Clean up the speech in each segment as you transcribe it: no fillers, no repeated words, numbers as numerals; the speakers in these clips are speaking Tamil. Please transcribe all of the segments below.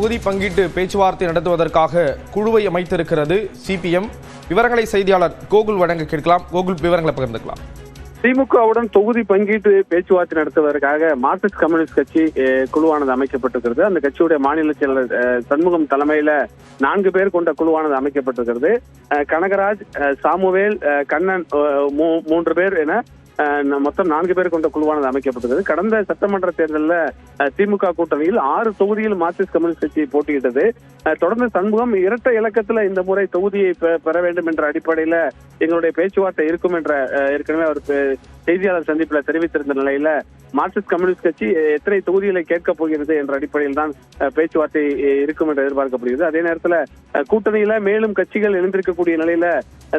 தொகுதி பங்கீட்டு பேச்சுவார்த்தை நடத்துவதற்காக குழுவை அமைத்திருக்கிறது சிபிஎம். விவரங்களை செய்தியாளர் கோகுல் வழங்க கேட்கலாம். கோகுல், விவரங்களை பகிர்ந்துக்கலாம். திமுகவுடன் தொகுதி பங்கீட்டு பேச்சுவார்த்தை நடத்துவதற்காக மார்க்சிஸ்ட் கம்யூனிஸ்ட் கட்சி குழுவானது அமைக்கப்பட்டிருக்கிறது. அந்த கட்சியுடைய மாநில செயலர் சண்முகம் தலைமையில 4 பேர் கொண்ட குழுவானது அமைக்கப்பட்டிருக்கிறது. கனகராஜ், சாமுவேல், கண்ணன் 3 பேர் என மொத்தம் 4 பேர் கொண்ட குழுவானது அமைக்கப்பட்டது. கடந்த சட்டமன்ற தேர்தலில் திமுக கூட்டணியில் 6 தொகுதியில் மார்க்சிஸ்ட் கம்யூனிஸ்ட் கட்சி போட்டியிட்டது. தொடர்ந்து சண்முகம் இரட்டை இலக்கத்துல இந்த முறை தொகுதியை பெற வேண்டும் என்ற அடிப்படையில எங்களுடைய பேச்சுவார்த்தை இருக்கும் என்ற ஏற்கனவே அவர் செய்தியாளர் சந்திப்பில் தெரிவித்திருந்த நிலையில மார்க்சிஸ்ட் கம்யூனிஸ்ட் கட்சி எத்தனை தொகுதிகளை கேட்கப் போகிறது என்ற அடிப்படையில் தான் பேச்சுவார்த்தை இருக்கும் என்று எதிர்பார்க்கப்படுகிறது. அதே நேரத்தில் கூட்டணியில மேலும் கட்சிகள் இணைந்திருக்கக்கூடிய நிலையில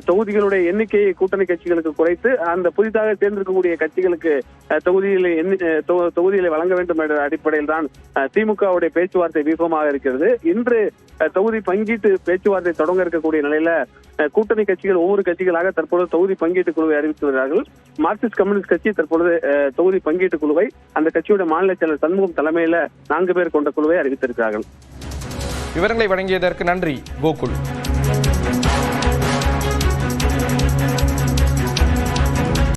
தொகுதிகளுடைய எண்ணிக்கையை கூட்டணி கட்சிகளுக்கு குறைத்து அந்த புதிதாக தேர்ந்தெடுக்கக்கூடிய கட்சிகளுக்கு தொகுதிகளை வழங்க வேண்டும் என்ற அடிப்படையில் தான் திமுகவுடைய பேச்சுவார்த்தை வியூகமாக இருக்கிறது. இன்று தொகுதி பங்கீட்டு பேச்சுவார்த்தை தொடங்க இருக்கக்கூடிய நிலையில கூட்டணி கட்சிகள் ஒவ்வொரு கட்சிகளாக தற்பொழுது தொகுதி பங்கீட்டு குழுவை அறிவித்து வருகிறார்கள். மார்க்சிஸ்ட் கம்யூனிஸ்ட் கட்சி தற்பொழுது தொகுதி பங்கீட்டு குழுவை அந்த கட்சியுடைய மாநில செயலர் சண்முகம் தலைமையில 4 பேர் கொண்ட குழுவை அறிவித்திருக்கிறார்கள். விவரங்களை வழங்கியதற்கு நன்றி கோகுல்.